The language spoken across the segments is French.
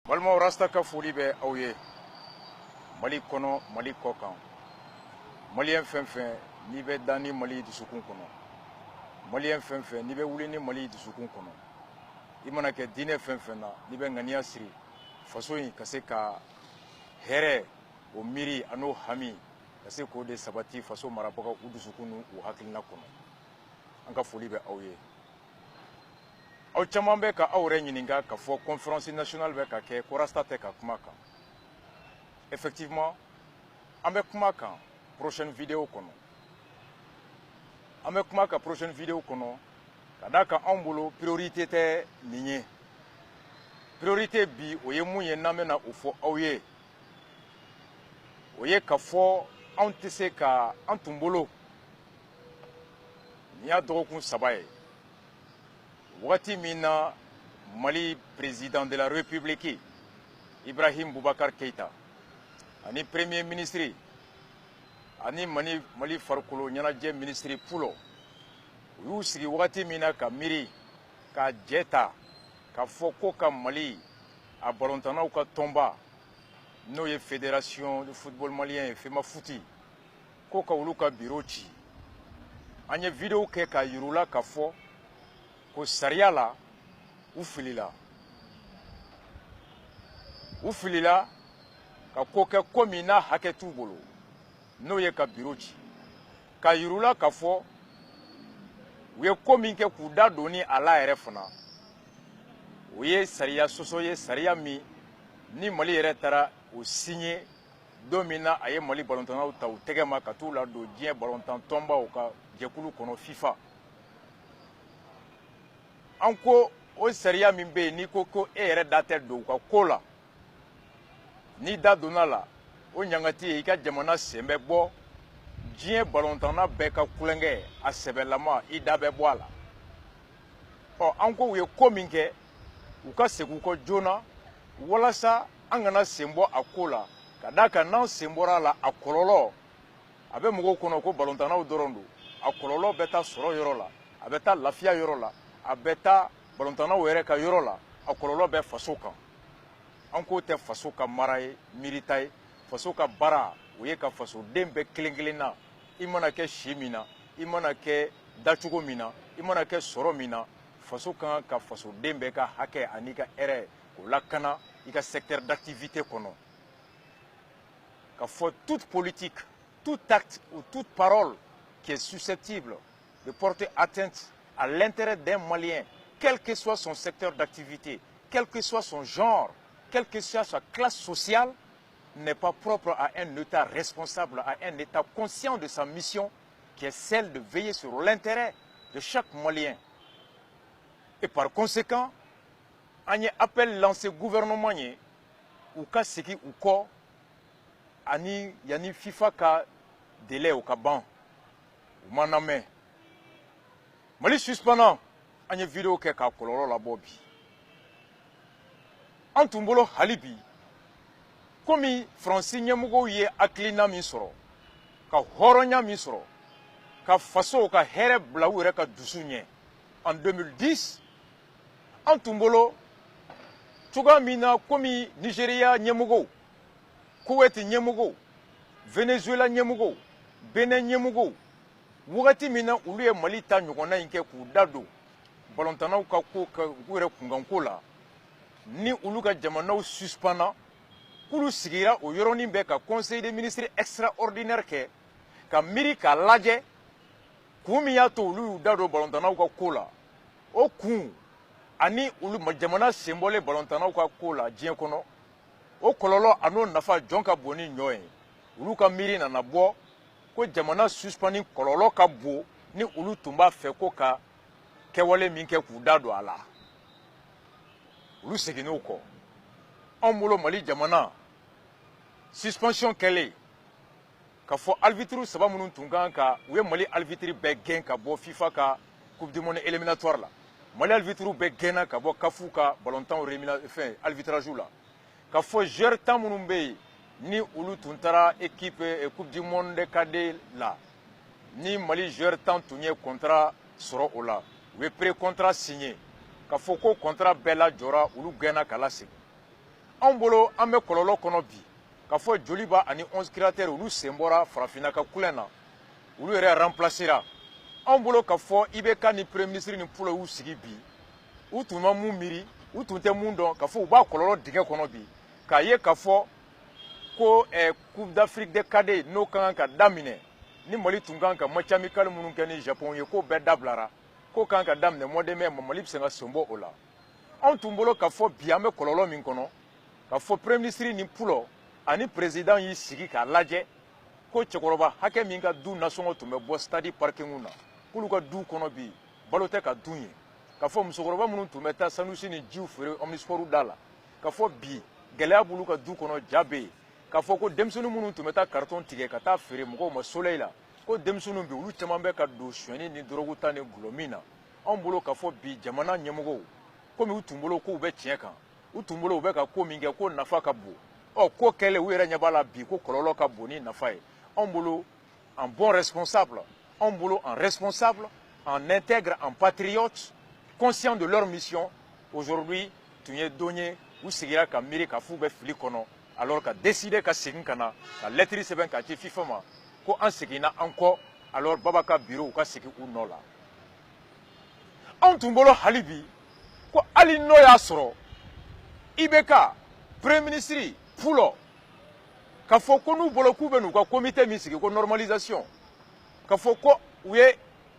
Balma rasta ka foli bɛ aw ye Mali kɔnɔ Mali kɔ kan Malien fɛn fɛn n'i bɛ da ni Mali dusukun kɔnɔ Malien fɛn fɛn n'i bɛ wuli ni Mali dusukun kɔnɔ i mana kɛ diinɛ fɛn fɛn na n'i bɛ ŋaniya siri faso in ka se ka hɛrɛ o miiri an'o hami ka se k'o de sabati faso marabaga u dusukun n'u hakilina kɔnɔ an ka foli bɛ aw ye aw caman bɛ ka aw yɛrɛ ɲininka ka fɔ conférence nationale bɛ ka kɛ ko rasta tɛ ka kuma kan effectivement an bɛ kuma kan prochaine vidéo kɔnɔ an bɛ kuma kan prochaine vidéo kɔnɔ ka d'a kan anw bolo priorité tɛ nin ye priorité bi o ye mun ye n'an bɛna o fɔ aw ye o ye ka fɔ anw tɛ se ka an tun bolo nin y'a dɔgɔkun 3 ye wagati min na Mali président de la République Ibrahim Boubacar Keïta ani premier ministre ani Mali farikolo ɲɛnajɛ ministre Pulo u y'u sigi wagati min na ka miiri ka jɛ ta ka fɔ ko ka Mali a balontannaw ka tɔnba n'o ye fédération de football malien ye FEMAFOOT ko ka olu ka bureau ci an ye vidéo kɛ ka yir'u la ka fɔ ko sariya la u filila ka ko kɛ ko min n'a hakɛ t'u bolo n'o ye ka bureau ci ka yir'u la ka fɔ u ye ko min kɛ k'u da don ni a la yɛrɛ fana o ye sariya sɔsɔ ye sariya min ni Mali yɛrɛ taara o signé don min na a ye Mali balontannaw ta u tɛgɛ ma ka t'u la don diɲɛ balontan tɔnbaw ka jɛkulu kɔnɔ FIFA an ko o sariya min bɛ yen n'i ko ko e yɛrɛ da tɛ don u ka ko la n'i da donna la o ɲangati ye i ka jamana sen bɛ bɔ diɲɛ balontanna bɛɛ ka kulonkɛ a sɛbɛlama i da bɛ bɔ a la an ko u ye ko min kɛ u ka segin u kɔ joona walasa an kana sen bɔ a ko la ka d'a kan n'an sen bɔra a la a kɔlɔlɔ a bɛ mɔgɔw kɔnɔ ko balontannaw dɔrɔn don a kɔlɔlɔ bɛ taa sɔrɔ yɔrɔ la a bɛ taa lafiya yɔrɔ la a bɛ taa balontannaw yɛrɛ ka yɔrɔ la a kɔlɔlɔ bɛ faso kan an k'o tɛ faso ka mara ye miirita ye faso ka baara o ye ka fasoden bɛɛ kelen kelen na i mana kɛ si min na i mana kɛ dacogo min na i mana kɛ sɔrɔ min na faso kan ka fasoden bɛɛ ka hakɛ ani ka hɛrɛ o lakana i ka secteur d'activité kɔnɔ ka fɔ toute politique tout acte ou toute parole qui est susceptible de porter atteinte à l'intérêt d'un Malien, quel que soit son secteur d'activité, quel que soit son genre, quelle que soit sa classe sociale, n'est pas propre à un État responsable, à un État conscient de sa mission, qui est celle de veiller sur l'intérêt de chaque Malien. Et par conséquent, on appelle lancé gouvernement ou ka seki ou ko ani yani FIFA ka délai ou ka ban ou maname Mali suspendant an ye vidéo kɛ ka kɔlɔlɔ labɔ bi an tun bolo hali bi komi Faransi ɲɛmɔgɔw ye hakilina min sɔrɔ ka hɔrɔnya min sɔrɔ ka faso ka hɛrɛ bila u yɛrɛ ka dusu ɲɛ en 2010 an tun bolo cogoya min na komi Nigeria ɲɛmɔgɔw Kuwait ɲɛmɔgɔw Venezuela ɲɛmɔgɔw Benin ɲɛmɔgɔw wagati min na olu ye Mali ta ɲɔgɔnna in kɛ k'u da don balontannaw ka ko ka u yɛrɛ kunkanko la ni olu ka jamanaw suspendra k'olu sigira o yɔrɔnin bɛɛ ka conseil des ministres extraordinaire kɛ ka miiri k'a lajɛ kun min y'a to olu y'u da don balontannaw ka ko la o kun ani olu jamana sen bɔlen balontannaw ka ko la diɲɛ kɔnɔ o kɔlɔlɔ a n'o nafa jɔn ka bon ni ɲɔ ye olu ka miiri nana bɔ ko jamana suspending kɔlɔlɔ ka bon ni olu tun b'a fɛ ko ka kɛwale min kɛ k'u da don a la olu seginn'o kɔ anw bolo Mali jamana suspension kɛlen ka fɔ arbitre 3 minnu tun kan ka u ye Mali arbitre bɛɛ gɛn ka bɔ FIFA ka coupe du monde éliminatoire la Mali arbitre bɛɛ gɛnna ka bɔ CAF ka ballontan arbitrage la ka fɔ joueur 10 minnu bɛ yen ni olu tun taara équipe coupe du monde cadet la ni Mali joueur 10 tun ye contrat sɔrɔ o la u ye pré-contrat signé ka fɔ ko contrat bɛɛ lajɔra olu gɛnna ka lasegin an bolo an bɛ kɔlɔlɔ kɔnɔ bi k'a fɔ joli b'a ani 11 créateurs olu sen bɔra farafinna ka kulɛn na olu yɛrɛ remplacera an bolo k'a fɔ IBK ni premier ministre ni Pulo y'u sigi bi u tun ma mun miiri u tun tɛ mun dɔn k'a fɔ u b'a kɔlɔlɔ dingɛ kɔnɔ bi k'a ye k'a fɔ ko Coupe d'Afrique des cadets n'o ka kan ka daminɛ ni Mali tun kan ka match amical minnu kɛ ni Japon ye k'o bɛɛ dabilara k'o kan ka daminɛ mois de mai Mali bɛ se ka sen bɔ o la anw tun bolo k'a fɔ bi an bɛ kɔlɔlɔ min kɔnɔ k'a fɔ premier ministre ni Pulo ani président y'i sigi k'a lajɛ ko cɛkɔrɔba hakɛ min ka du nasɔngɔ tun bɛ bɔ stade parking na k'olu ka du kɔnɔ bi balo tɛ ka dun ye k'a fɔ musokɔrɔba minnu tun bɛ taa sanusi ni jiw feere omnisports da la k'a fɔ bi gɛlɛya b'olu ka du kɔnɔ ja bɛ yen k'a fɔ ko denmisɛnnin minnu tun bɛ taa carton tigɛ ka taa feere mɔgɔw ma soleil la ko denmisɛnninw bɛ olu caman bɛ ka don suɲɛni ni dɔrɔgu ta ni gulɔ min na anw bolo k'a fɔ bi jamana ɲɛmɔgɔw komi u tun bolo k'u bɛ tiɲɛ kan u tun bolo u bɛ ka ko min kɛ ko nafa ka bon ko kɛlen u yɛrɛ ɲɛ b'a la bi ko kɔlɔlɔ ka bon ni nafa ye anw bolo en bon responsable anw bolo en responsable en intègre en patriote conscient de leur mission aujourd'hui tun ye don ye u sigira ka miiri k'a f'u bɛ fili kɔnɔ alors ka décider ka segin ka na ka lettre sɛbɛn ka ci FIFA ma ko an seginna an kɔ alors Baba ka bureau u ka segin u nɔ la anw tun bolo hali bi ko hali n'o y'a sɔrɔ IBK premier ministre Pulo k'a fɔ ko n'u bolo k'u bɛ n'u ka comité min sigi ko normalisation k'a fɔ ko u ye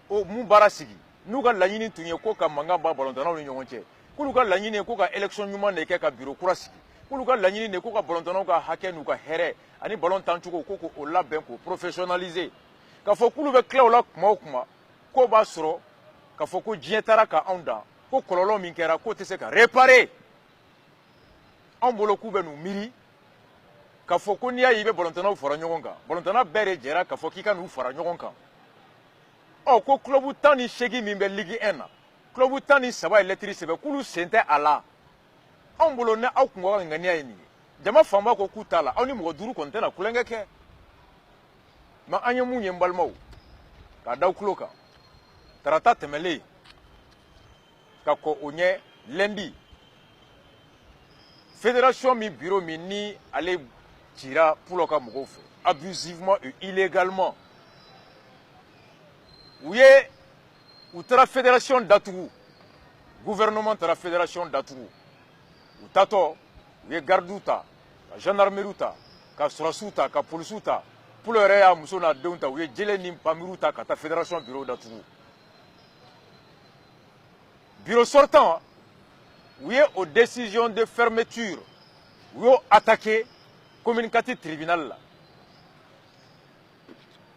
mun baara sigi n'u ka laɲini tun ye ko ka mankan ban ballontannaw ni ɲɔgɔn cɛ k'olu ka laɲini ye ko ka élection ɲuman de kɛ ka bureau kura sigi k'olu ka laɲini de ko ka ballontannaw ka hakɛ n'u ka hɛrɛ ani ballon tancogo ko k'o labɛn k'o professionnaliser k'a fɔ k'olu bɛ tila o la kuma o kuma k'o b'a sɔrɔ k'a fɔ ko diɲɛ taara ka anw dan ko kɔlɔlɔ min kɛra k'o tɛ se ka réparer anw bolo k'u bɛ n'u miiri k'a fɔ ko n'i y'a ye i bɛ ballontannaw fara ɲɔgɔn kan ballontanna bɛɛ de jɛra k'a fɔ k'i ka n'u fara ɲɔgɔn kan ko club 18 min bɛ Ligue 1 na club 13 ye lettre sɛbɛn k'olu sen tɛ a la anw bolo ni aw kun ka ŋaniya ye nin ye jama fanba ko k'u t'a la aw ni mɔgɔ duuru kɔni tɛna kulonkɛ kɛ mais an ye mun ye n balimaw k'a da aw tulo kan tarata tɛmɛlen ka kɔ o ɲɛ lundi fédération min bureau min ni ale cira Pulo ka mɔgɔw fɛ abusivement et illégalement u taara fédération datugu gouvernement taara fédération datugu u taatɔ u ye gardiw ta ka gendarmerie ta ka sɔrɔsiw ta ka polisiw ta Pulo yɛrɛ y'a muso n'a denw ta u ye jele ni pamiriw ta ka taa fédération bureau datugu bureau sortant u ye o décision de fermeture u y'o attaqué communicatif tribunal la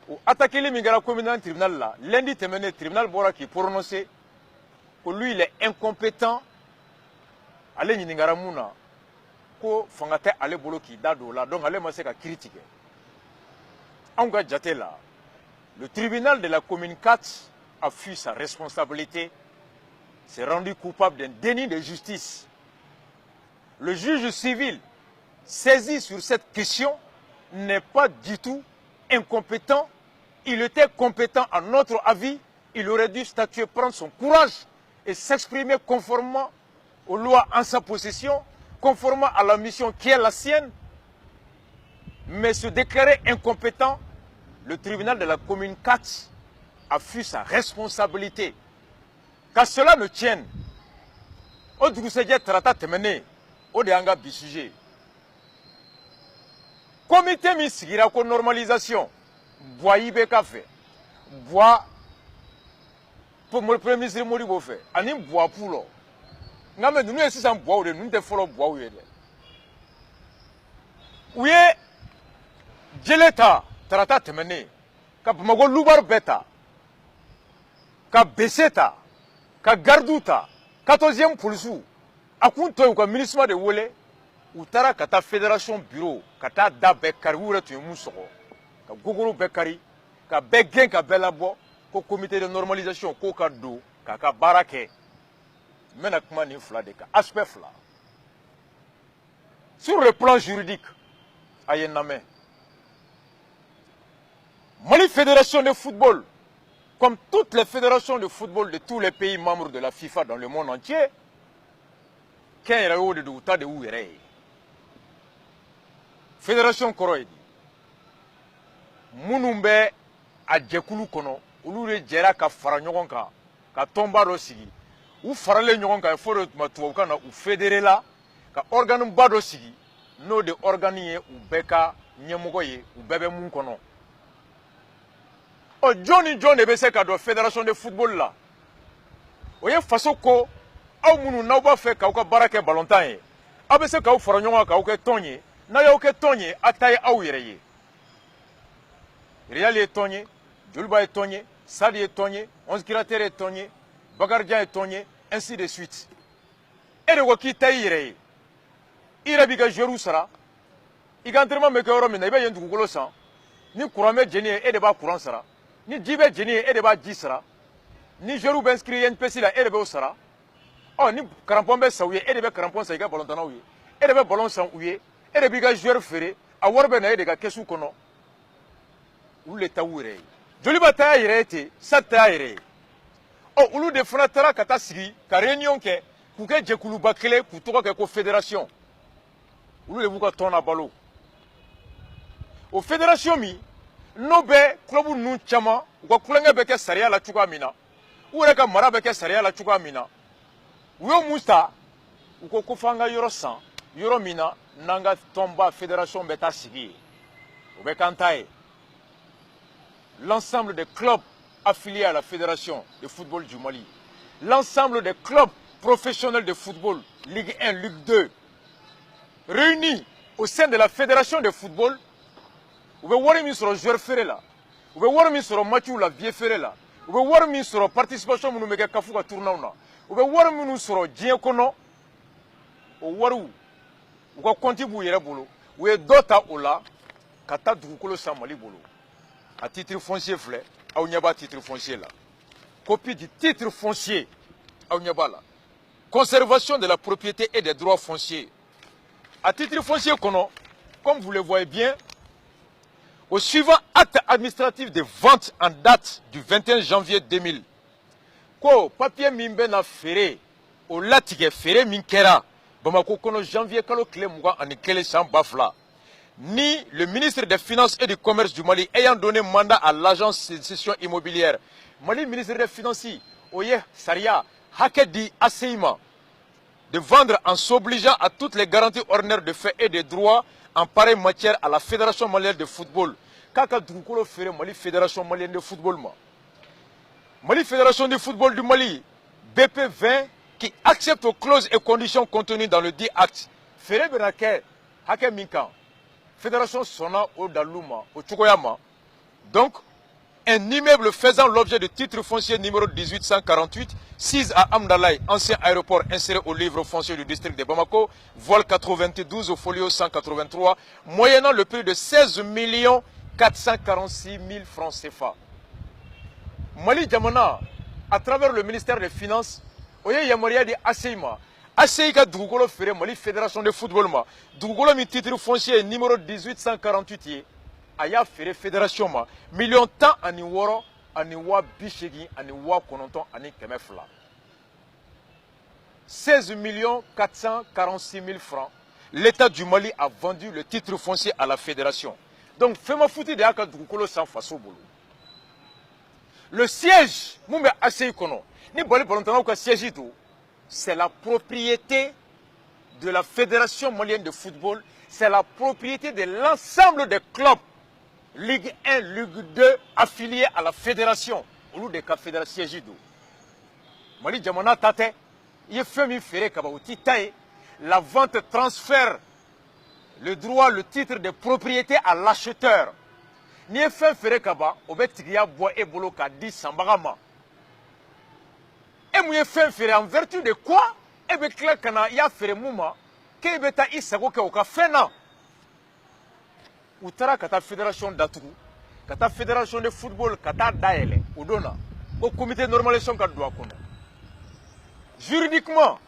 o attaqué min kɛra communicatif tribunal la lundi tɛmɛnen tribunal bɔra k'i prononcer que lui il est incompétent ale ɲininkara mun na ko fanga tɛ ale bolo k'i da don o la donc ale ma se ka kiiri tigɛ anw ka jate la le tribunal de la commune 4 a fui sa responsabilité s'est rendu coupable d'un déni de justice. Le juge civil saisi sur cette question n'est pas du tout incompétent. Il était compétent à notre avis. Il aurait dû statuer, prendre son courage et s'exprimer conformément aux lois en sa possession, conformément à la mission qui est la sienne. Mais se déclarer incompétent, le tribunal de la commune 4 a fui sa responsabilité. Qu'à cela ne tienne, au dugusɛjɛ tarata tɛmɛnen o de y'an ka bi sujet comité min sigira ko normalisation Buwa IBK fɛ Buwa premier ministre Modibo fɛ ani Buwa Pulo nka mɛ ninnu ye sisan Buwaw de ninnu tɛ fɔlɔ Buwaw ye dɛ u ye jele ta tarata tɛmɛnen ka Bamako Lubar bɛɛ ta ka bese ta ka gardiw ta 14e polisiw a kun to yen u ka MINUSMA de wele u taara ka taa fédération bureau ka taa da bɛɛ kari u yɛrɛ tun ye mun sɔgɔ ka gogoro bɛɛ kari ka bɛɛ gɛn ka bɛɛ labɔ ko comité de normalisation k'o ka don k'a ka baara kɛ n bɛna kuma nin fila de kan aspect fila sur le plan juridique a ye n lamɛn Mali fédération de football comme toutes les fédérations de football de tous les pays membres de la FIFA dans le monde entier, kɛnyɛrɛyew de don u ta de y'u yɛrɛ ye fédération kɔrɔ ye di minnu bɛ a jɛkulu kɔnɔ olu de jɛra ka fara ɲɔgɔn kan ka tɔnba dɔ sigi u faralen ɲɔgɔn kan fo de tuma tubabukan na u fédérela ka organe ba dɔ sigi n'o de organe ye u bɛɛ ka ɲɛmɔgɔ ye u bɛɛ bɛ mun kɔnɔ ɔ jɔn ni jɔn de bɛ se ka don fédération de football la o ye faso ko aw minnu n'aw b'a fɛ k'aw ka baara kɛ balontan ye aw bɛ se k'aw fara ɲɔgɔn kan k'aw kɛ tɔn ye n'a y'aw kɛ tɔn ye a ta ye aw yɛrɛ ye Real ye tɔn ye Joliba ye tɔn ye Sadi ye tɔn ye Onze Kiratere ye tɔn ye Bakarijan ye tɔn ye ainsi de suite e de ko k'i ta i yɛrɛ ye i yɛrɛ b'i ka joueurs sara i ka entraînement bɛ kɛ yɔrɔ min na i bɛ yen dugukolo san ni courant bɛ jeni ye e de b'a courant sara ni ji bɛ jeni ye e de b'a ji sara ni joueurs bɛ inscrit INPS la e de b'o sara ɔ ni crampon bɛ san u ye e de bɛ crampon san i ka ballontannaw ye e de bɛ ballon san u ye e de b'i ka joueur feere a wari bɛ na e de ka kɛsu kɔnɔ olu de ta u yɛrɛ ye Joliba ta y'a yɛrɛ ye ten Sadi ta y'a yɛrɛ ye ɔ olu de fana taara ka taa sigi ka réunion kɛ k'u kɛ jɛkuluba kelen k'u tɔgɔ kɛ ko fédération olu de b'u ka tɔn labalo o fédération min n'o bɛ club ninnu caman u ka kulonkɛ bɛ kɛ sariya la cogoya min na u yɛrɛ ka mara bɛ kɛ sariya la cogoya min na u y'o mun ta u ko f'an ka yɔrɔ san yɔrɔ min na n'an ka tɔnba fédération bɛ taa sigi yen o bɛ k'an ta ye l'ensemble des clubs affiliés à la fédération de football du Mali, l'ensemble des clubs professionnels de football, Ligue 1, Ligue 2, réunis au sein de la fédération de football, vous pouvez voir mis sur le joueur ferré là, vous pouvez voir mis sur le match ou la vie ferré là, vous pouvez voir mis sur la participation nous mega kafu ka tournant là, vous pouvez voir mis sur le dien kono, au waru, vous pouvez contribuer yere bolo, vous pouvez d'autres au là, kata dugukolo sa Mali bolo. À titre foncier, frère, il n'y a pas titre foncier là. Copie du titre foncier, il n'y a pas là. Conservation de la propriété et des droits fonciers. À titre foncier, comme vous le voyez bien, au suivant acte administratif de vente en date du 21 janvier 2000, quoi, papier mimbe na ferré, au latige ferré minkera, bamako kono janvier kalo clé mouga en ekele sans bafla. Ni le ministre des Finances et du Commerce du Mali ayant donné mandat à l'agence de cession immobilière. Mali ministre des Finances, Oye Saria, Hakedi Aseima, de vendre en s'obligeant à toutes les garanties ordinaires de faits et de droits en pareille matière à la Fédération malienne de football. Kaka Dukolo ferait Mali Fédération malienne de football. Mali Fédération de football du Mali, BP 20, qui accepte aux clauses et conditions contenues dans le dit acte. Ferait Benake, Hake Minkan. Fédération Sona au Daluma, au Chukoyama. Donc, un immeuble faisant l'objet de titre foncier numéro 1848, 6 à Amdalaï, ancien aéroport inséré au livre foncier du district de Bamako, vol 92 au folio 183, moyennant le prix de 16 446 000 francs CFA. Mali Djamana, à travers le ministère des Finances, Oye Yamoria de Aseima, Aseika Dougolo Ferré, Mali Fédération de football, Dougolo mi titre foncier numéro 1848, Aya Ferré Fédération, million temps aniworo, aniwa bichegi, aniwa kononton, ani kemefla. 16 446 000 francs, l'État du Mali a vendu le titre foncier à la fédération. Donc, fais-moi foutre de Aka Dougolo sans façon boulot. Le siège, Moumé Aseikono, ni Bali Balontano ka siège tout. C'est la propriété de la Fédération malienne de football, c'est la propriété de l'ensemble des clubs, Ligue 1, Ligue 2, affiliés à la Fédération, au lieu de la Fédération Jido. Mali Djamana Tate, il fait mi ferré kabauti taille, la vente transfère le droit, le titre de propriété à l'acheteur. Ni fait ferré kaba, obetigia bois et bolo kadi sambarama. Et moi, fait faire en vertu de quoi? Et bien, quand il y a fait mouma, qu'il y a isago que au café na. Ou tara kata fédération d'Atourou, kata fédération de football, kata daele, ou dona, au comité de normalisation kad doit kono. Juridiquement,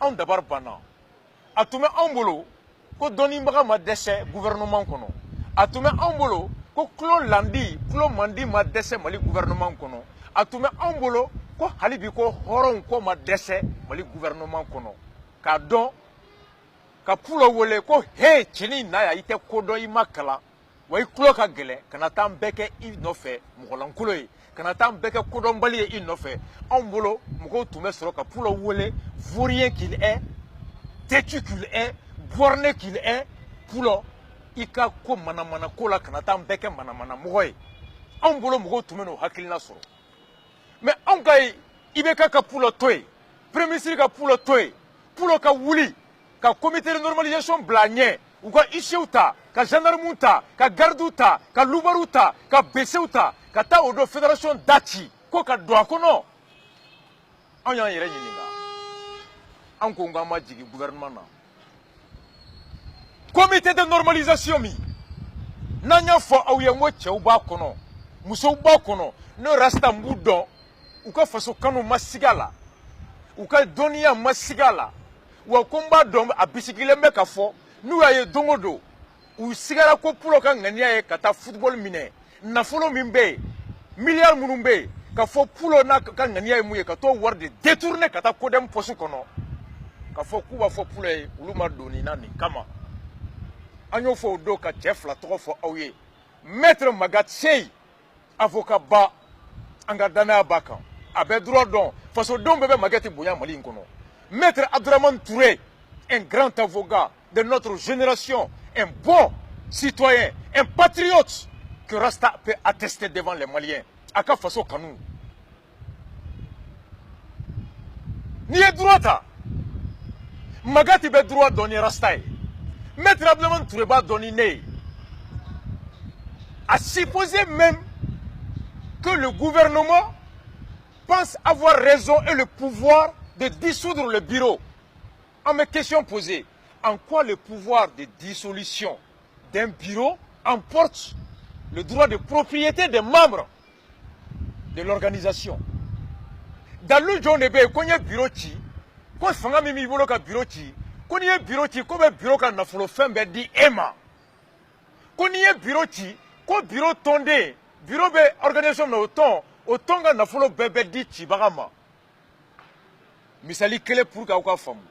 on d'abord bana. A tout en bolo, ko doni mbaga ma déchet gouvernement kono. A tout en bolo, ko klo landi, klo mandi ma déchet mali gouvernement kono. A tout en bolo, ko halibi ko horon ko ma dese mali gouvernement kono ka don ka pulo wole ko he chini na ya ite kodo I makala wa ikulo ka gele kana tam beke I no fe mogolankulo yi kana tam beke kodo mbali I no fe en bolo moko tume soro ka pulo wole vaurien qu'il est têtu qu'il est borné qu'il est pulo ika ko mana kola kana tam beke mana mogoy en bolo moko tume no hakilina soro mais on kay ibeka ka pulo toy premier ministre ka pulo toy pulo ka wuli ka comité de normalisation blagné ou ka isheuta ka gendarme ta ka garde ta ka lubaru ta ka beseuta ka ta odo fédération dati ko ka do akono on yan yere nyininga an ko ngama jigi gouvernement na comité de normalisation mi nanya fo awye mo chew ba kono muso ba kono no rasta mbudo ou ka faso kanu masigala ou ka donia masigala wa komba dom a bisikile me ka fo nu aye dongodo u sigara ko pulo ka ngania ye kata football mine na folo mimbe milliard munumbe ka fo pulo na ka ngania ye muye ka to war de détourner kata kodem posu kono ka fo kuba fo pulo e uluma doni na ni kama anyo fo do ka chef la to fo awye maître Magat Sey avocat ba anga dana baka abe droit don faso don bebe Magati boya mali nkono maître Abdourahmane Touré un grand avocat de notre génération un bon citoyen un patriote que Rasta peut attester devant les Maliens aka faso kanu ni e droit ta Magati be droit donner Rasta maître Abdourahmane Touré ba donner à supposer même que le gouvernement pense avoir raison et le pouvoir de dissoudre le bureau. En mes questions posées, en quoi le pouvoir de dissolution d'un bureau emporte le droit de propriété des membres de l'organisation? Dans le jour où on a un bureau, quand on a un bureau, quand on a un bureau, quand un bureau, quand on a un bureau, quand un bureau tonde, bureau de organisation autant que nafolo bébé dit Chibarama. Misali kele pour ka famu.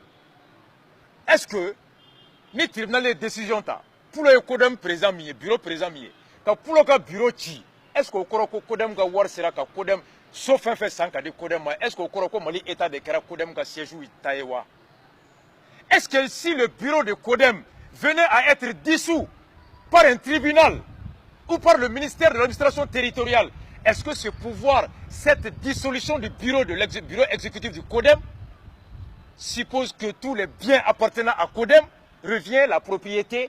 Est-ce que ni tribunal de décision ta pour le kodem présent mi bureau présent mi ka pour le bureau chi est-ce que ko kodem ga war sera ka kodem sauf un fait sans ka de kodem est-ce que ko mali état de kera kodem ka siège ou tayewa? Est-ce que si le bureau de kodem venait à être dissous par un tribunal ou par le ministère de l'administration territoriale, est-ce que ce pouvoir, cette dissolution du bureau bureau exécutif du CODEM suppose que tous les biens appartenant à CODEM revient la propriété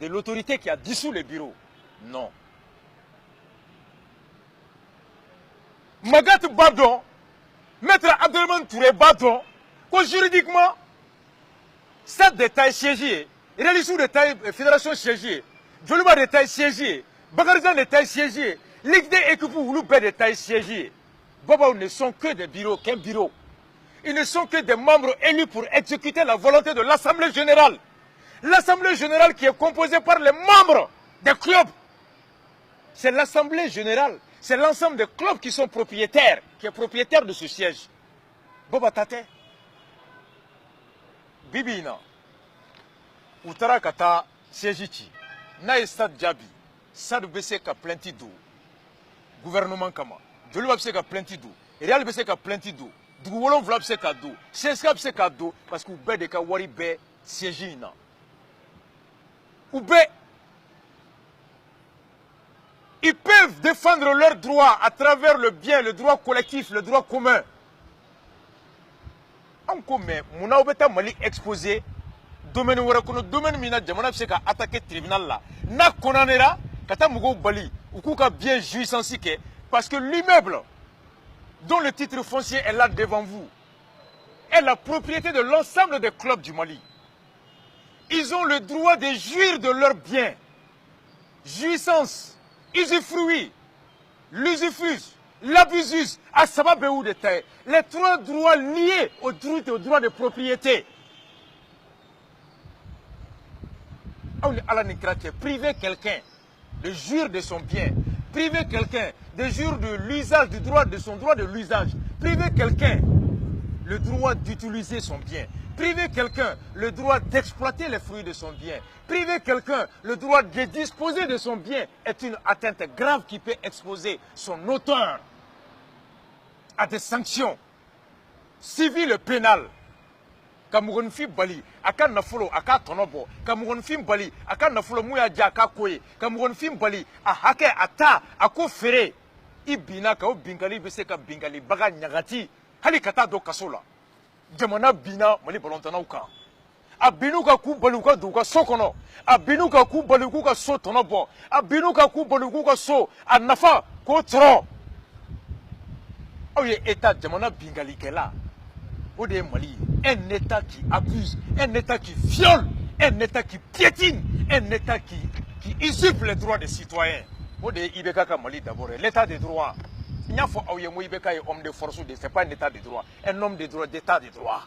de l'autorité qui a dissous le bureau? Non. Magat Badon, maître Abdourahmane Touré Badon, que juridiquement, cette détail siégé, Réalisou détail fédération siégée, Joluba détail siégé, Bagarizan détail siégé, Ligue des équipes ou l'oubé détail siégé. Bobo ne sont que des bureaux, qu'un bureau. Ils ne sont que des membres élus pour exécuter la volonté de l'Assemblée générale. L'Assemblée générale qui est composée par les membres des clubs. C'est l'Assemblée générale. C'est l'ensemble des clubs qui sont propriétaires, qui est propriétaire de ce siège. Boba Tate. Bibina. Utara Kata siège. Na Stade Djabi. Stade BC ka plenty d'eau. Gouvernement Kama. Jolu Bapse ka plenty d'eau. Real BC ka plenty d'eau. Dugu Wolon Vla Bapse ka d'eau. CSK Bapse ka d'eau. Parce que Oube de ka wari be siège ina. Oube. Ils peuvent défendre leurs droits à travers le bien, le droit collectif, le droit commun. En commun, mon aubeta mali exposé, domaine où on domaine mina jamana se ka attaquer tribunal là. Na konanera, kata mugo bali, ou kuka bien jouissance que parce que l'immeuble dont le titre foncier est là devant vous est la propriété de l'ensemble des clubs du Mali. Ils ont le droit de jouir de leurs biens. Jouissance. Usufruit, l'usufruit, l'abusus, à Sababéou de terre, les trois droits liés au droit de propriété. Priver quelqu'un de jouir de son bien, priver quelqu'un de jouir de l'usage du droit de son droit de l'usage, priver quelqu'un le droit d'utiliser son bien, priver quelqu'un le droit d'exploiter les fruits de son bien, priver quelqu'un le droit de disposer de son bien est une atteinte grave qui peut exposer son auteur à des sanctions civiles et pénales. Kamugonfi bali aka nafolo aka tonobo kamugonfi bali aka nafolo muya ja aka koye kamugonfi bali a hake ata ako fere ibina ka bingali bese ka bingali baga nyagati hali kata do kasola jamana bina mali balontana uka abinu ka ku balu ka du ka sokono abinu ka ku balu ka so tonobo abinu ka ku balu ka so anafa ko tro oye état jamana bingali kela ode Mali, un État qui abuse, un État qui viole, un État qui piétine, un État qui usurpe les droits des citoyens. Ode Ibeka Mali d'abord, l'État des droits. Il n'y a pas Ibeka est homme de force, ce n'est pas un État de droit, un homme de droit, d'État de droit.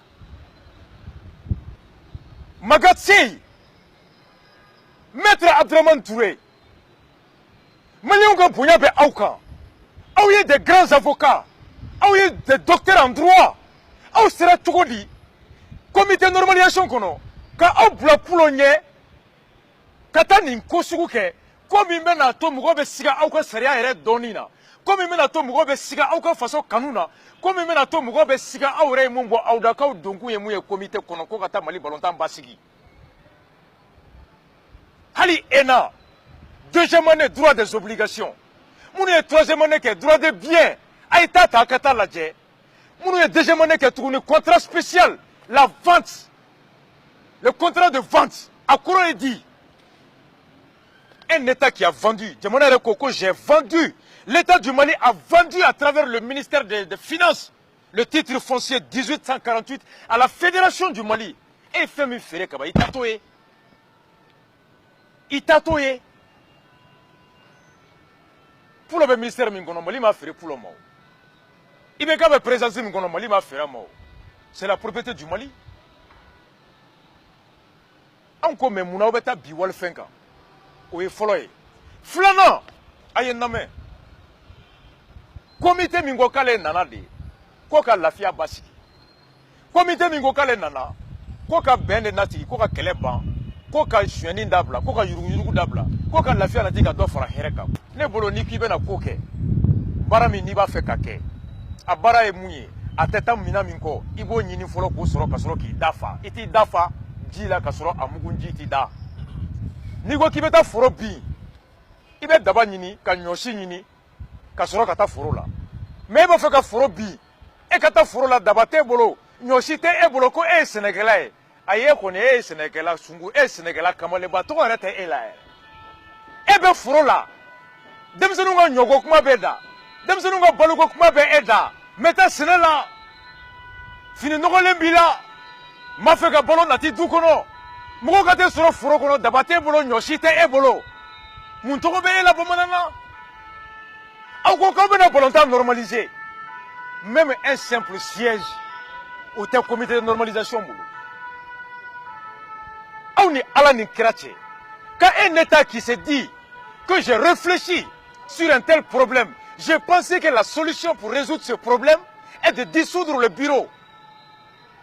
Magatsi, Maître Abdraman Touré, Malionga Bouyabe Aouka, Aouye des grands avocats, Aouye des docteurs en droit. Aw sera cogo di comité de normalisation kono ka aw bula pulo ɲɛ ka taa nin ko sugu kɛ ko min bɛna to mɔgɔw bɛ siga aw ka sariya yɛrɛ dɔnni na ko min bɛna to mɔgɔw bɛ siga aw ka faso kanu na ko min bɛna to mɔgɔw bɛ siga aw yɛrɛ ye mun bɔ aw da k'aw donkun ye mun ye comité kɔnɔ ko ka taa Mali balontan basigi hali ENA deuxième année droit des obligations minnu ye troisième année kɛ droit des biens a ye taa ta a ka taa lajɛ nous avons déjà mené un contrat spécial, la vente, le contrat de vente. À quoi on dit un État qui a vendu, j'ai vendu, l'État du Mali a vendu à travers le ministère des Finances le titre foncier 1848 à la Fédération du Mali. Et Femi Ferre Kaba, il t'a toyé. Pour le ministère Mingono Mali m'a fait pour le mot. Ibeka présenter Mali m'a fait c'est la propriété du Mali. Encore même mon abeta biwal fenka. Oye foloye. Flana aye name. Comité mingo kale nana de. Koka lafia basiki. Comité mingo kale nana. Koka bende nati, koka keleban. Koka shweni dabla, koka yurugu dabla. Koka lafia nati ka do fara hereka. Ne bolo ni kibe na koke. Barami ni ba fe kake. A bara ye mun ye a tɛ taa mina min kɔ i b'o ɲini fɔlɔ k'o sɔrɔ ka sɔrɔ k'i dafa i t'i dafa ji la ka sɔrɔ a mugunji t'i da n'i ko k'i bɛ taa foro bin i bɛ daba ɲini ka ɲɔsi ɲini ka sɔrɔ ka taa foro la mais e b'a fɛ ka foro bin e ka taa foro la daba t'e bolo ɲɔsi tɛ e bolo ko e ye sɛnɛkɛla ye ayi e kɔni e ye sɛnɛkɛla sungu e ye sɛnɛkɛla kamalenba tɔgɔ yɛrɛ tɛ e la yɛrɛ e bɛ foro la denmisɛnninw ka ɲɔko kuma bɛ da denmisɛnninw ka baloko kuma bɛ e da mɛ taa sɛnɛ la fini nɔgɔlen b'i la ma fɛ ka balo nati du kɔnɔ mɔgɔw ka tɛ sɔrɔ foro kɔnɔ daba t'e bolo ɲɔsi tɛ e bolo mun tɔgɔ bɛ e la bamanan na aw ko k'aw bɛna balontan normaliser même un simple siège o tɛ comité de normalisation bolo aw ni ala ni kira cɛ quand un État qui se dit que j'ai réfléchi sur un tel problème. J'ai pensé que la solution pour résoudre ce problème est de dissoudre le bureau.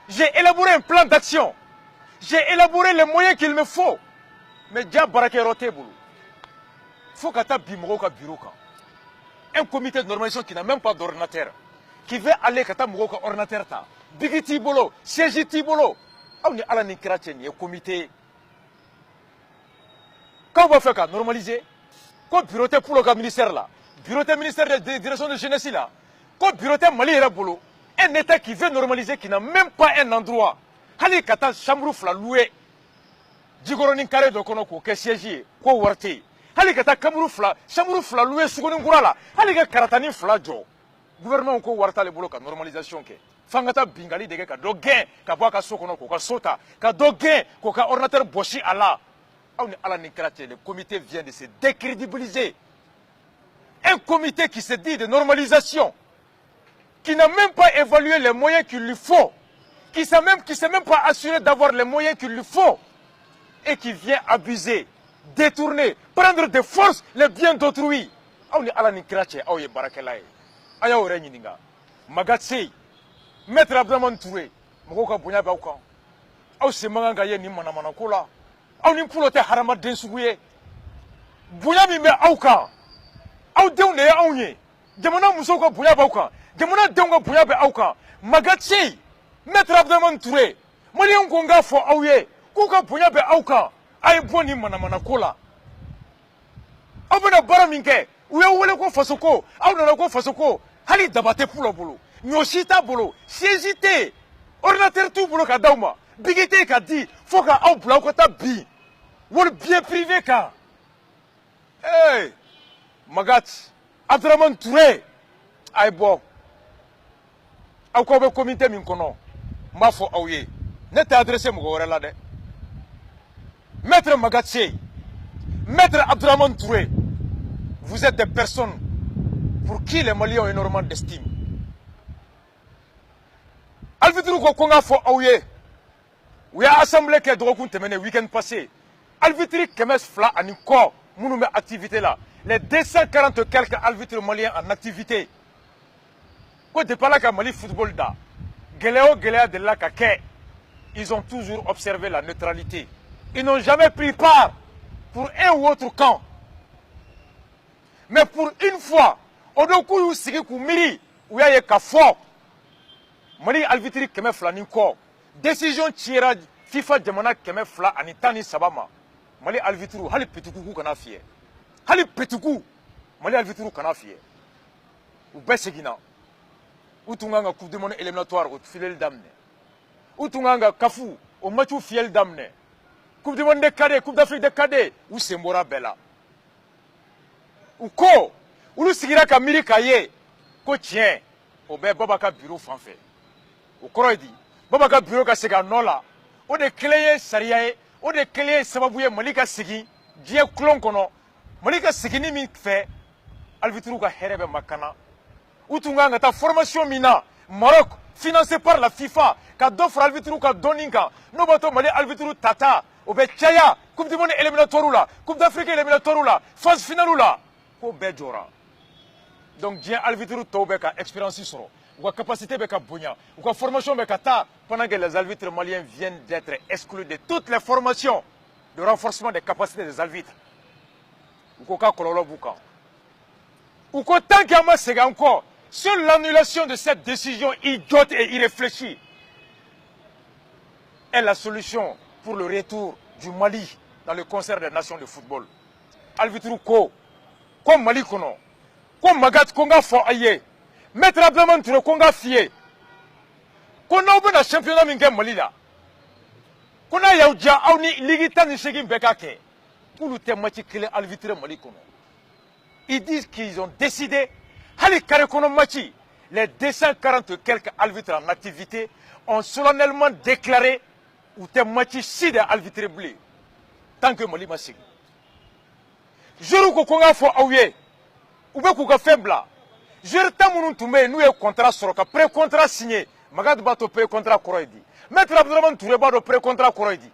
J'ai élaboré un plan d'action. J'ai élaboré les moyens qu'il me faut. Mais déjà, Baraké Roteboulou. Il faut que tu aies un bureau. Un comité de normalisation qui n'a même pas d'ordinateur. Qui veut aller à un ordinateur. Bigiti Bolo, Siégiti Bolo. On est à la Nikratien, un comité. Quand on va faire normaliser, quand bureau pour le ministère là, bureau ministère de direction de jeunesse là, quand bureau Mali est bolo, un État qui veut normaliser, qui n'a même pas un endroit, hali kata chambre fla loué, jigoroni carré de konoko, que siège, ko warte, hali kata chambre fla loué, soukonin kurala, hali ka karatani fla jo, gouvernement ko warta le bolo ka normalisation ke, fangata bingali de ka do gain, ka boa ka sokonoko, ka sota, ka do gain, ko ka ordinateur boshi ala. Le comité vient de se décrédibiliser. Un comité qui se dit de normalisation, qui n'a même pas évalué les moyens qu'il lui faut, qui ne s'est même pas assuré d'avoir les moyens qu'il lui faut, et qui vient abuser, détourner, prendre de force les biens d'autrui. Magatse, Maître Abdraman Touré, Mogoka Bounya Baoukan, aw se mankan ka ye nin manamana ko la aw ni kulo tɛ hadamaden sugu ye bonya min bɛ aw kan aw denw de ye anw ye jamana musow ka bonya b'aw kan jamana denw ka bonya bɛ aw kan Magatsey Maître Abdraman Touré maliyɛnw ko n k'a fɔ aw ye k'u ka bonya bɛ aw kan a ye bɔ nin manamana ko la aw bɛna baara min kɛ u ye wele ko faso ko aw nana ko faso ko hali daba tɛ pula bolo ɲɔ si t'a bolo siège tɛ yen ordinateur t'u bolo ka d'aw ma bigi tɛ ka di fo ka aw bila aw ka taa bin wali bien privé kan Magatsey Abdraman Touré a ye bɔ aw k'aw bɛ comité min kɔnɔ n b'a fɔ aw ye ne tɛ adressé mɔgɔ wɛrɛ la dɛ Maître Magatsey Maître Abdraman Touré vous êtes des personnes pour qui les Maliens ont énormément d'estime Alvitru ko n k'a fɔ aw ye u y'a assemblée kɛ dɔgɔkun tɛmɛnen week-end passé Alvitri 200 ani kɔ minnu bɛ activité la les 240 quelques arbitres maliens en activité ko depuis ala ka Mali football da gɛlɛya o gɛlɛya delila ka kɛ ils ont toujours observé la neutralité ils n'ont jamais pris part pour un ou autre camp mais pour une fois o don k'u y'u sigi k'u miiri u y'a ye ka fɔ Mali arbitre 200 ni kɔ décision cira FIFA jamana 213 ma Mali arbitre hali petikuku kana fiyɛ hali petiku Mali arbitre kana fiyɛ u bɛɛ seginna u tun kan ka coupe du monde éliminatoire o filɛli daminɛ u tun kan ka kafu o matchu fiyɛli daminɛ coupe du monde de cadet coupe d'Afrique de cadet u sen bɔra bɛɛ la u ko olu sigira ka miiri k'a ye ko tiɲɛ o bɛ Baba ka bureau fan fɛ o kɔrɔ ye di Baba ka bureau ka segin a nɔ la o de kelen ye sariya ye o de kelen ye sababu ye Mali ka segin diɲɛ kulon kɔnɔ Mali ka seginni min fɛ arbitre ka hɛrɛ bɛ makana u tun kan ka taa formation min na Maroc financé par la FIFA ka dɔ fara arbitre ka dɔnni kan n'o b'a to Mali arbitre tata o bɛ caya coupe du monde éliminatoire la coupe d'Afrique éliminatoire la phase finale la ko bɛɛ jɔra donc diɲɛ arbitre tɔw bɛ ka expérience sɔrɔ u ka capacité bɛ ka bonya u ka formation bɛ ka taa pendant que les arbitres maliens viennent d'être exclus de toutes les formations de renforcement des capacités des arbitres u ko ka kɔlɔlɔ b'u kan u ko tant qu'an ma segin encore sur l'annulation de cette décision idiote et irréfléchie est la solution pour le retour du Mali dans le concert des nations de football arbitre ko Mali kɔnɔ ko Magatsey ko n k'a fɔ a ye Maître Abdraman Touré ko n k'a f'i ye ko n'aw bɛna championnat min kɛ Mali la ko n'a y'aw diya aw ni ligue 18 bɛɛ ka kɛ k'olu tɛ match kelen arbitrer Mali kɔnɔ ils disent qu'ils ont décidé hali carré kɔnɔ match les 240 quelques arbitres en activité ont solennellement déclaré u tɛ match si de arbitrer bilen tant que Mali ma segin joueurs ko n k'a fɔ aw ye u bɛ k'u ka fɛn bila joueurs tan minnu tun bɛ yen n'u ye contrat sɔrɔ ka pré contrat signé Magatsey b'a to pré contrat kɔrɔ ye di Maître Abdraman Touré b'a dɔn pré contrat kɔrɔ ye di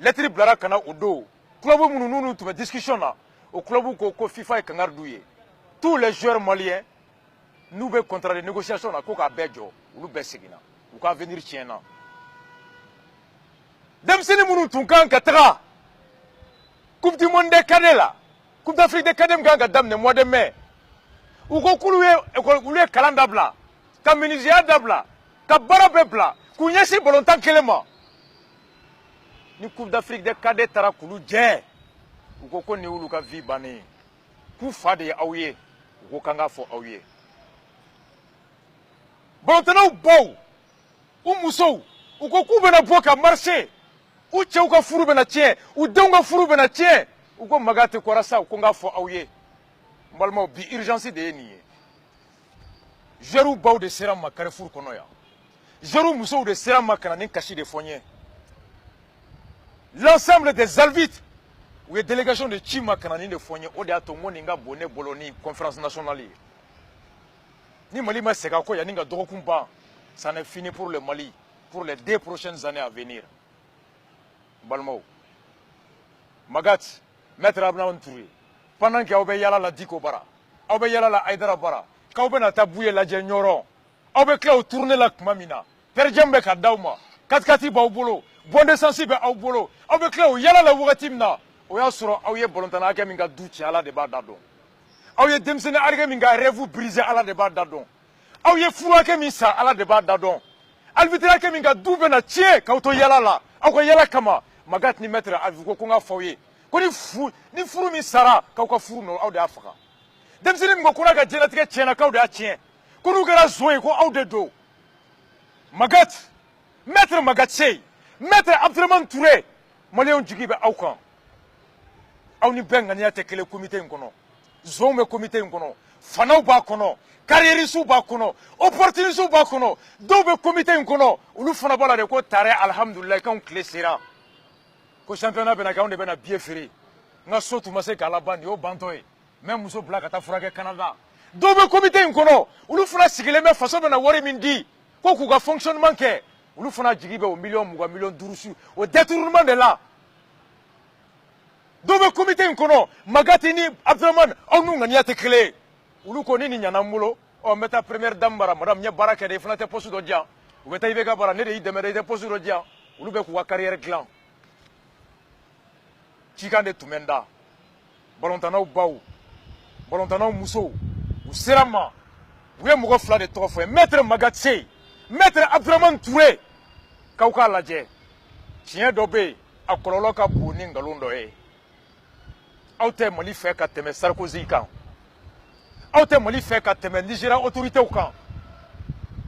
lettre bilara ka na o don club minnu n'u tun bɛ discussion na o club ko FIFA ye kangari d'u ye tous les joueurs maliens n'u bɛ contrat de négociation na ko k'a bɛɛ jɔ olu bɛɛ seginna u ka avenir tiɲɛna denmisɛnnin minnu tun kan ka taga coupe du monde des cadets la coupe d'Afrique des cadets min kan ka daminɛ mois de mai u ko k'olu ye kalan dabila ka menuisier dabila ka baara bɛɛ bila k'u ɲɛsin ballontan kelen ma ni coupe d'Afrique des cadets taara k'olu jɛ u ko nin y'olu ka vie bannen ye k'u fa de ye aw ye u ko k'an k'a fɔ aw ye ballontannaw baw u musow u ko k'u bɛna bɔ ka marcher u cɛw ka furu bɛna tiɲɛ u denw ka furu bɛna tiɲɛ u ko Magatsey kɔra sa ko n k'a fɔ aw ye n balimaw bi urgence de ye nin ye joueurs baw de sera n ma Carrefour kɔnɔ yan joueurs musow de sera n ma ka na nin kasi de fɔ n ye l'ensemble des arbitres u ye délégation de ci ma ka na nin de fɔ n ye o de y'a to n ko nin ka bon ne bolo ni conférence nationale ye ni Mali ma segin a kɔ yanni ka dɔgɔkun ban ça n'est fini pour le Mali pour les 2 prochaines années à venir n balimaw Magatsey Maître Abdraman Touré pendant que aw bɛ yala la Diko bara aw bɛ yala la Aïdara bara k'aw bɛna taa Buye lajɛ Ɲɔrɔ aw bɛ tila o tournée la tuma min na per diem bɛ ka d'aw ma 4x4 b'aw bolo bon d'essence bɛ aw bolo aw bɛ tila o yala la wagati min na o y'a sɔrɔ aw ye balontanna hakɛ min ka du ci Ala de b'a da dɔn aw ye denmisɛnnin hakɛ min ka rêve briser Ala de b'a da dɔn aw ye furu hakɛ min sa Ala de b'a da dɔn alvitiri hakɛ min ka du bɛna tiɲɛ k'aw to yala la aw ka yala kama Magat ni maître Alvi ko n k'a fɔ aw ye ko ni furu min sara k'aw ka furu nɔ aw de y'a faga denmisɛnnin min ko ko n'a ka diɲɛlatigɛ tiɲɛna k'aw de y'a tiɲɛ ko n'u kɛra zon ye ko aw de don Magat maître Magat Seye maître Abdramane Touré maliyɛnw jigi bɛ aw kan aw ni bɛɛ ŋaniya tɛ kelen comité in kɔnɔ zonw bɛ comité in kɔnɔ fanaw b'a kɔnɔ carriéristes b'a kɔnɔ opportunistes b'a kɔnɔ dɔw bɛ comité in kɔnɔ olu fana b'a la de ko tare alhamdulilayi k'anw tile sera ko championnat bɛna kɛ anw de bɛna billet feere n ka so tun ma se k'a laban nin y'o bantɔ ye n bɛ muso bila ka taa furakɛ Canada dɔw bɛ comité in kɔnɔ olu fana sigilen bɛ faso bɛna wari min di ko k'u ka fonctionnement kɛ olu fana jigi bɛ o miliyɔn 20 miliyɔn 5 su o détournement de la dɔw bɛ comité in kɔnɔ Magati ni Abdramane aw n'u ŋaniya tɛ kelen ye olu ko ni nin ɲana n bolo n bɛ taa première dame bara madame n ye baara kɛ de i fana tɛ poste dɔ di yan u bɛ taa IBK bara ne de y'i dɛmɛ de i tɛ poste dɔ di yan olu bɛ k'u ka carrière dilan cikan de tun bɛ n da balontannaw baw balontannaw musow u sera n ma u ye mɔgɔ 2 de tɔgɔ fɔ n ye maître Magat Seye maître Abdramane Touré k'aw k'a lajɛ tiɲɛ dɔ bɛ yen a kɔlɔlɔ ka bon ni nkalon dɔ ye aw tɛ Mali fɛ ka tɛmɛ Sarkozy kan aw tɛ Mali fɛ ka tɛmɛ Nigéria autorités kan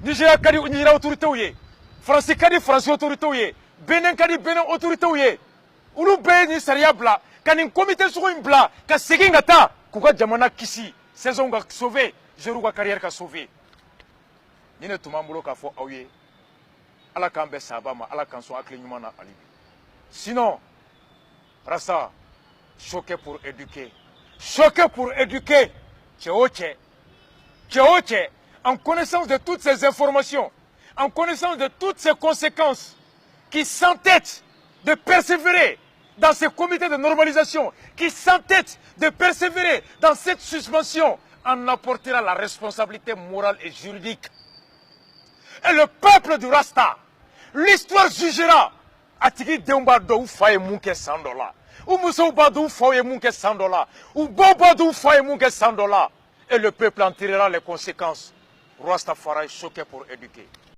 Nigéria ka di Nigéria autorités ye Faransi ka di Faransi autorités ye Benin ka di Benin autorités ye olu bɛɛ ye nin sariya bila ka nin comité sugu in bila ka segin ka taa k'u ka jamana kisi saison ka sauver joueurs ka carrière ka sauver nin de tun b'an bolo k'a fɔ aw ye Ala k'an bɛn sababa ma Ala k'an sɔn hakili ɲuman na hali bi sinon Rasta choqué pour éduquer cɛ o cɛ en connaissance de toutes ces informations en connaissance de toutes ces conséquences qui s'entête de persévérer dans ces comités de normalisation qui s'entête de persévérer dans cette suspension en apportera la responsabilité morale et juridique et le peuple du Rasta l'histoire jugera a tigi denw b'a dɔn u fa ye mun kɛ san dɔ la u musow b'a dɔn u faw ye mun kɛ san dɔ la u baw b'a dɔn u fa ye mun kɛ san dɔ la et le peuple en tirera les conséquences Rastafari choqué pour éduquer